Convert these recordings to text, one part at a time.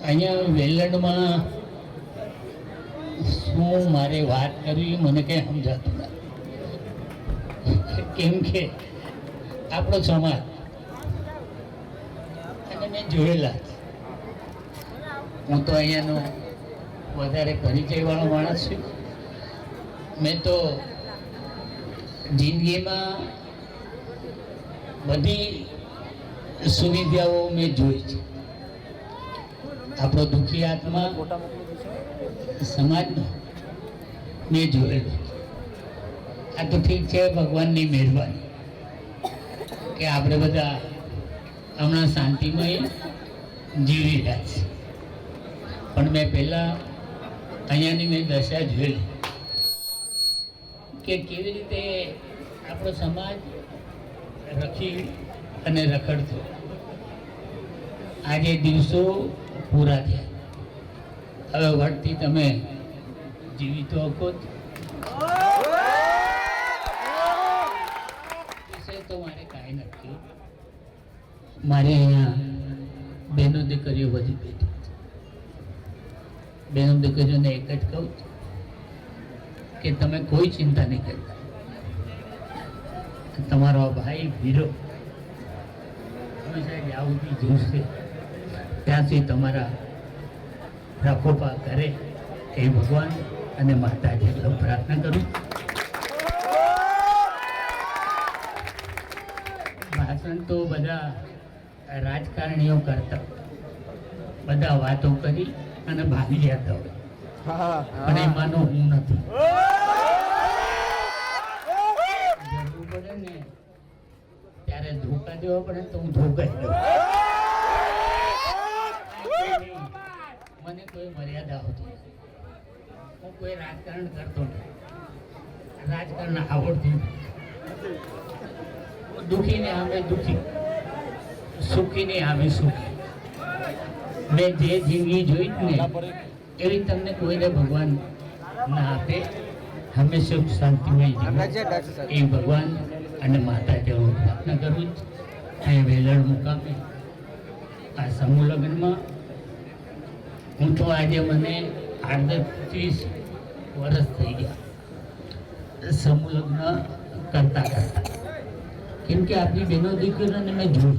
અહીંયા વેલણમાં શું મારે વાત કરવી મને કંઈ સમજાતું નથી. કેમ કે આપણો સમાજ અને મેં જોયેલા છે. હું તો અહીંયાનો વધારે પરિચયવાળો માણસ છું. મેં તો જિંદગીમાં બધી સુવિધાઓ મેં જોઈ છે. આપણો દુઃખી આત્મા સમાજનો મેં જોયેલો. આ તો ઠીક છે, ભગવાનની મહેરબાની કે આપણે બધા હમણાં શાંતિમય જીવી રહ્યા છીએ. પણ મેં પહેલાં અહીંયાની મેં દશા જોયેલી કે કેવી રીતે આપણો સમાજ રખી અને રખડતો. આજે દિવસો પૂરા થયા. હવે વળતી તમે જીવિતો હકો વિશે તો મારે કાંઈ નથી. મારે અહીંયા બહેનો દીકરીઓ બધી બેઠી છે. બહેનો દીકરીઓને એક જ કહું કે તમે કોઈ ચિંતા નહીં કરતા. તમારો ભાઈ વીરો હંમેશા જ્યાં સુધી જીવશે ત્યાંથી તમારા રખોપા કરે એ ભગવાન અને માતાજી એટલો પ્રાર્થના કરું. ભાષણ તો બધા રાજકારણીઓ કરતા, બધા વાતો કરી અને ભાગી જતા હોય, પણ એમાંનો હું નથી. જરૂર પડે ને ત્યારે ધોકા દેવા પડે તો હું ધોકાઈ દઉં. મને કોઈ મર્યાદા હોતી નથી. હું કોઈ રાજકારણ કરતો નથી. રાજકારણ આવડતું નથી. દુઃખીને સામે દુઃખી, સુખીને સામે સુખી. મેં જે જિંદગી જોઈ ને એવી તમને કોઈને ભગવાન ના આપે. હંમેશા સુખ શાંતિમય જીવન એ ભગવાન અને માતાજી હું પ્રાર્થના કરું છું. અહીં વેલણ મુકામે આ સમૂહ લગ્નમાં હું તો આજે મને 38 વર્ષ થઈ ગયા સમૂહ લગ્ન કરતા કરતા. કેમ કે આપણી બહેનો દીકરીઓને મેં જોયું,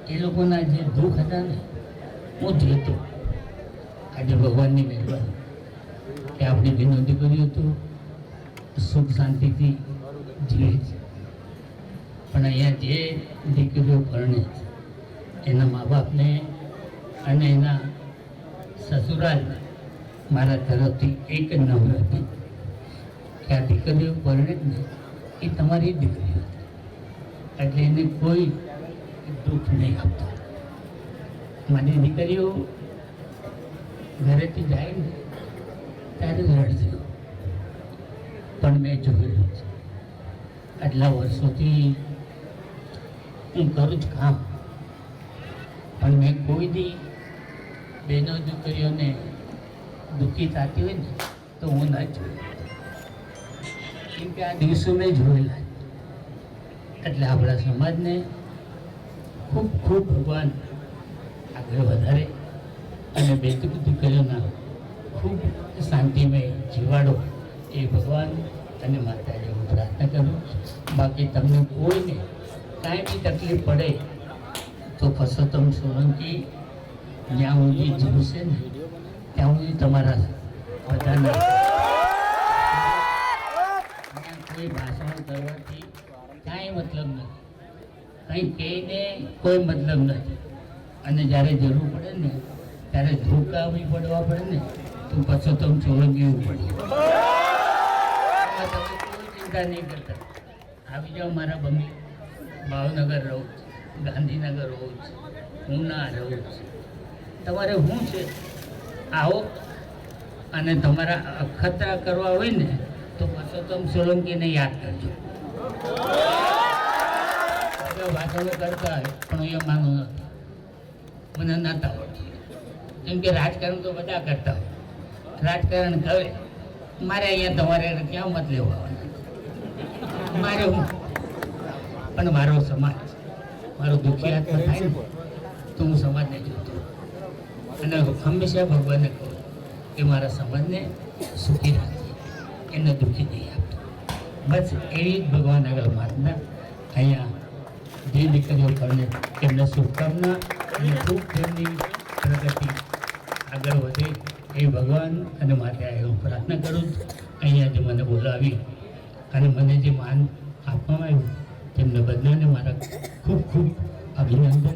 એ લોકોના જે દુઃખ હતા ને હું જોતો. આજે ભગવાનની મહેરબાની કે આપણી બહેનો દીકરીઓ તો સુખ શાંતિથી જીવે છે. પણ અહીંયા જે દીકરીઓ પરણે છે એના મા બાપને અને એના સસુરાલ મારા તરફથી એક જ નમ્ર હતી કે આ દીકરીઓ પરણે જ ને એ તમારી દીકરીઓ એટલે એને કોઈ દુઃખ નહીં આપતા. મારી દીકરીઓ ઘરેથી જાય ને ત્યારે રડતી, પણ મેં જોયેલું છે. આટલા વર્ષોથી હું કરું જ કામ, પણ મેં કોઈ દી બહેનો દીકરીઓને દુઃખી થતી હોય ને તો હું ના જોયું. કેમ કે આ દિવસો મેં જોયેલા. એટલે આપણા સમાજને ખૂબ ખૂબ ભગવાન આગળ વધારે અને બેટી દીકરીઓના ખૂબ શાંતિમય જીવાડો એ ભગવાન અને માતાજી હું પ્રાર્થના કરું. બાકી તમને કોઈને કાંઈ બી તકલીફ પડે તો પરસોત્તમ સોલંકી જ્યાં સુધી જીવશે ને ત્યાં સુધી તમારા બધાને કોઈ ભાષણ કરવાથી કાંઈ મતલબ નથી, કંઈ કહીને કોઈ મતલબ નથી. અને જ્યારે જરૂર પડે ને ત્યારે ધોકા બી પડવા પડે ને તો પરસોત્તમ સોલંકી પડે. તમે કોઈ ચિંતા નહીં કરતા. આવી જાઓ મારા બમી. ભાવનગર રહું છું, ગાંધીનગર રહું છું, ઉના રહું છું. તમારે શું છે આવો, અને તમારા અખતરા કરવા હોય ને તો પરસોત્તમ સોલંકીને યાદ કરજો. ભાષણો કરતા હોય પણ હું એ માનું નથી, મને નતા આવડતું. કેમ કે રાજકારણ તો બધા કરતા હોય. રાજકારણ કરે મારે અહીંયા તમારે ક્યાં મત લેવા આવવાના? મારે હું પણ મારો સમાજ, મારો દુઃખી આત્મા થાય ને તો હું સમાજને જોતો. અને હંમેશા ભગવાનને કહું કે મારા સમાજને સુખી રાખે, એને દુઃખી નહીં આપતો. બસ એવી જ ભગવાન આગળ પ્રાર્થના. અહીંયા જે દીકરીઓ પરને તેમને શુભકામના અને ખૂબ તેમની પ્રગતિ આગળ વધે એ ભગવાન અને માટે હું પ્રાર્થના કરું. અહીંયા જે મને બોલાવી અને મને જે માન આપવામાં આવ્યું તેમને બધાને મારા ખૂબ ખૂબ અભિનંદન.